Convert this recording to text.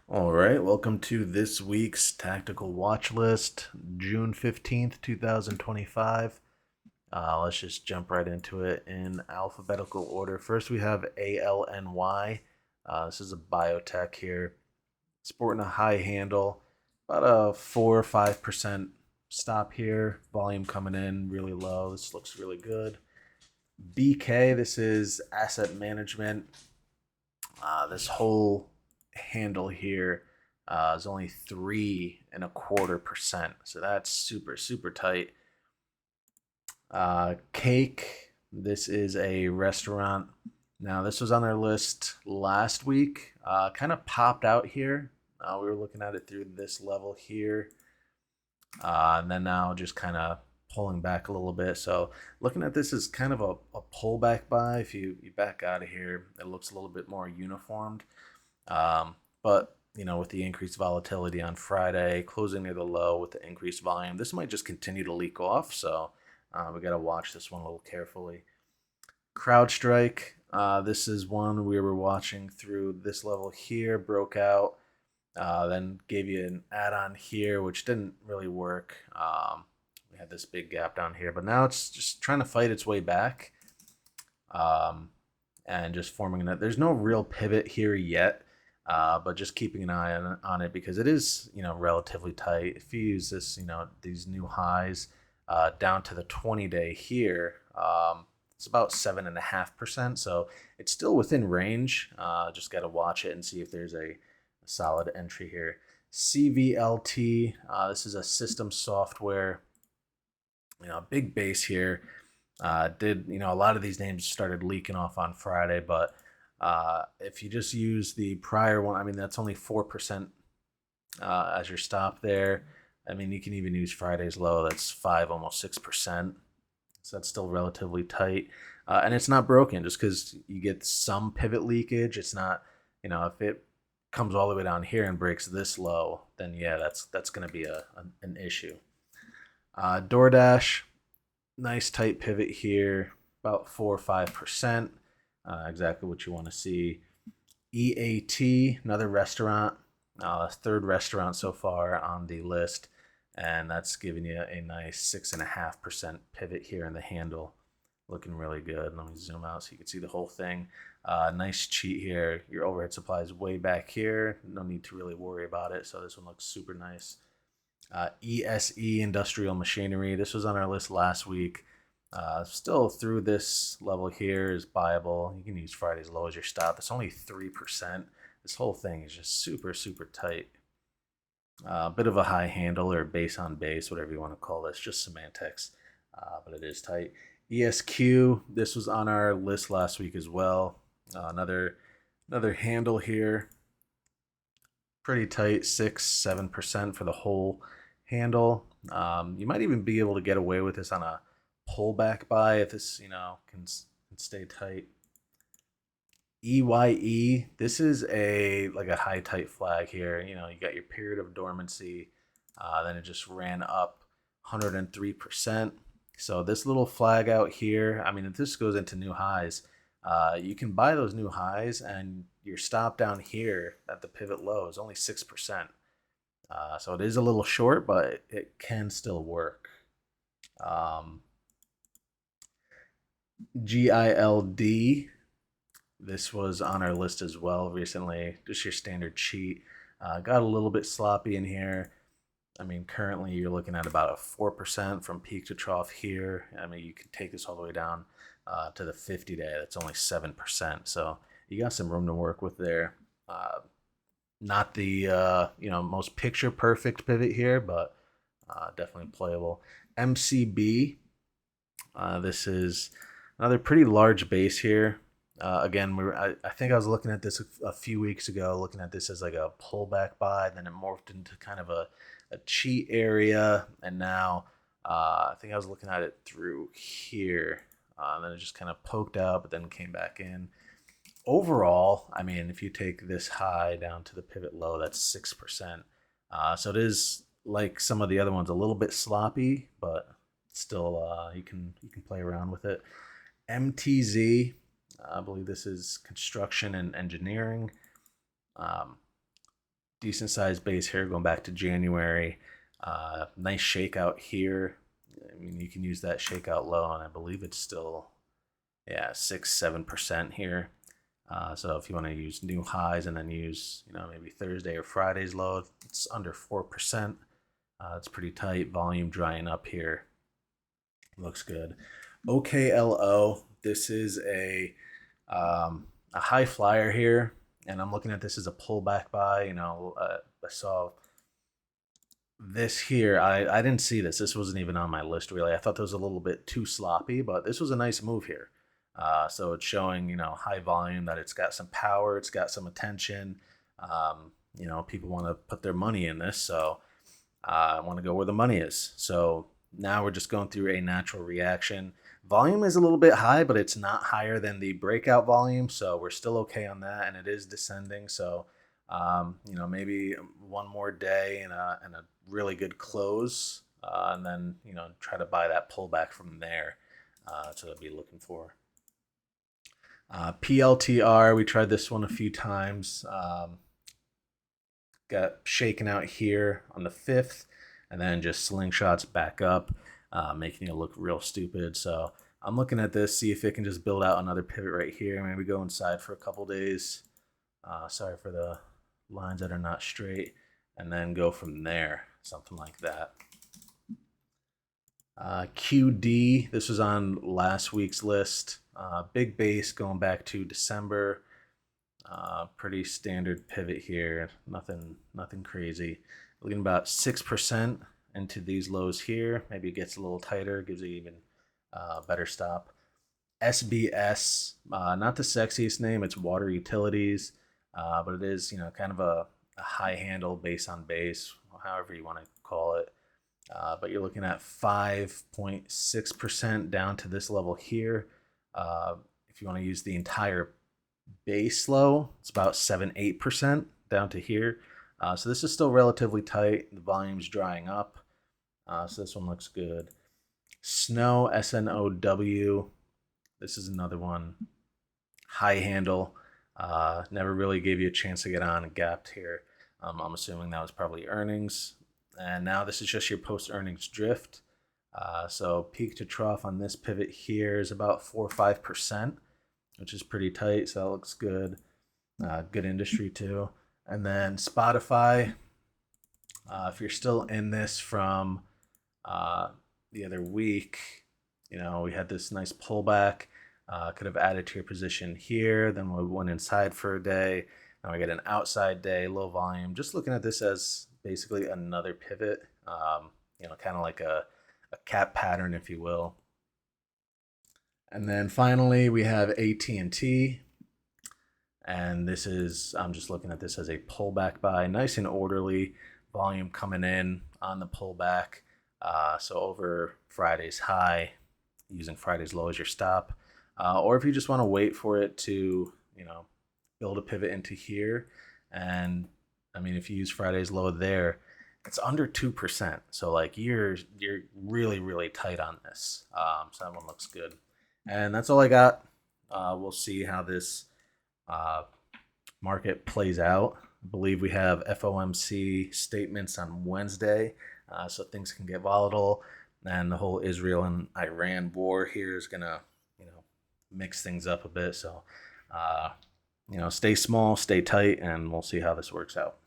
All right, welcome to this week's tactical watch list, June 15th, 2025. Let's just jump right into it in alphabetical order. First, we have ALNY. This is a biotech here, sporting a high handle, about a 4 or 5% stop here. Volume coming in really low. This looks really good. BK, this is asset management. This whole handle here is only 3.25%. So that's super tight. Cake. This is a restaurant. Now, this was on our list last week. Kind of popped out here. We were looking at it through this level here. And then now just kind of pulling back a little bit. So looking at this as kind of a pullback buy. If you back out of here, it looks a little bit more uniformed. But with the increased volatility on Friday, closing near the low with the increased volume, this might just continue to leak off. So we got to watch this one a little carefully. CrowdStrike. This is one we were watching through this level here, broke out, then gave you an add-on here, which didn't really work. We had this big gap down here, but now it's just trying to fight its way back, and just forming that. There's no real pivot here yet, but just keeping an eye on it because it is relatively tight. If you use this, these new highs down to the 20-day here. It's about 7.5%, so it's still within range. Just got to watch it and see if there's a solid entry here. CVLT, this is a system software, big base here. A lot of these names started leaking off on Friday, but if you just use the prior one, I mean, that's only 4% as your stop there. I mean, you can even use Friday's low, that's 5, almost 6%. So that's still relatively tight. And it's not broken just because you get some pivot leakage. It's not, if it comes all the way down here and breaks this low, then yeah, that's going to be an issue. DoorDash, nice tight pivot here, about 4 or 5%. Exactly what you want to see. EAT, another restaurant, third restaurant so far on the list, and that's giving you a nice 6.5% pivot here in the handle. Looking really good. Let me zoom out so you can see the whole thing. Nice cheat here. Your overhead supply is way back here. No need to really worry about it. So this one looks super nice. ESE, Industrial Machinery. This was on our list last week. Still through this level here is buyable. You can use Friday's low as your stop. It's only 3%. This whole thing is just super tight. A bit of a high handle or base on base, whatever you want to call this, just semantics, but it is tight. ESQ, this was on our list last week as well. Another handle here, pretty tight, 6-7% for the whole handle. You might even be able to get away with this on a pullback buy if this can stay tight. EYE, this is a high tight flag here. You got your period of dormancy, then it just ran up 103%. So this little flag out here, I mean, if this goes into new highs, you can buy those new highs, and your stop down here at the pivot low is only 6%. So it is a little short, but it can still work. GILD, this was on our list as well recently. Just your standard cheat. Got a little bit sloppy in here. I mean, currently you're looking at about a 4% from peak to trough here. I mean, you could take this all the way down to the 50-day. That's only 7%. So you got some room to work with there. Not the most picture perfect pivot here, but definitely playable. MCB. This is another pretty large base here. Again, I think I was looking at this a few weeks ago, looking at this as like a pullback buy, then it morphed into kind of a cheat area, and now I think I was looking at it through here. Then it just kind of poked out, but then came back in. Overall, I mean, if you take this high down to the pivot low, that's 6%. So it is like some of the other ones, a little bit sloppy, but still you can play around with it. MTZ, I believe this is construction and engineering. decent sized base here going back to January. Nice shakeout here. I mean, you can use that shakeout low, and I believe it's still, yeah, 6-7% here. So if you want to use new highs and then use, maybe Thursday or Friday's low, it's under 4%. It's pretty tight. Volume drying up here. Looks good. OKLO. This is a high flyer here, and I'm looking at this as a pullback buy. I saw this here. I didn't see this. This wasn't even on my list really. I thought this was a little bit too sloppy, but this was a nice move here. So it's showing, high volume, that it's got some power, it's got some attention. People want to put their money in this, so I want to go where the money is. So now we're just going through a natural reaction. Volume is a little bit high, but it's not higher than the breakout volume, so we're still okay on that, and it is descending. So, maybe one more day and a really good close, and then try to buy that pullback from there. So I'd be looking for. PLTR, we tried this one a few times. Got shaken out here on the 5th, and then just slingshots back up, making it look real stupid. So I'm looking at this, see if it can just build out another pivot right here. Maybe go inside for a couple days. Sorry for the lines that are not straight, and then go from there, something like that. QD, this was on last week's list. Big base going back to December. Pretty standard pivot here. Nothing crazy. Looking about 6% into these lows here. Maybe it gets a little tighter, gives it even better stop. SBS, not the sexiest name. It's Water Utilities, but it is kind of a high handle base on base, however you want to call it. But you're looking at 5.6% down to this level here. If you want to use the entire base low, it's about 7-8% down to here. So this is still relatively tight. The volume's drying up. So this one looks good. Snow, SNOW. This is another one. High handle. Never really gave you a chance to get on and gapped here. I'm assuming that was probably earnings. And now this is just your post-earnings drift. So peak to trough on this pivot here is about 4 or 5%, which is pretty tight. So that looks good. Good industry too. And then Spotify, if you're still in this from the other week, we had this nice pullback. Could have added to your position here. Then we went inside for a day. Now we get an outside day, low volume. Just looking at this as basically another pivot, kind of like a cap pattern, if you will. And then finally, we have AT&T. And this is, I'm just looking at this as a pullback buy, nice and orderly, volume coming in on the pullback. So over Friday's high, using Friday's low as your stop. Or if you just want to wait for it to, build a pivot into here. And I mean, if you use Friday's low there, it's under 2%. So like you're really, really tight on this. So that one looks good. And that's all I got. We'll see how this market plays out. I believe we have FOMC statements on Wednesday, so things can get volatile. And the whole Israel and Iran war here is gonna, mix things up a bit. So, stay small, stay tight, and we'll see how this works out.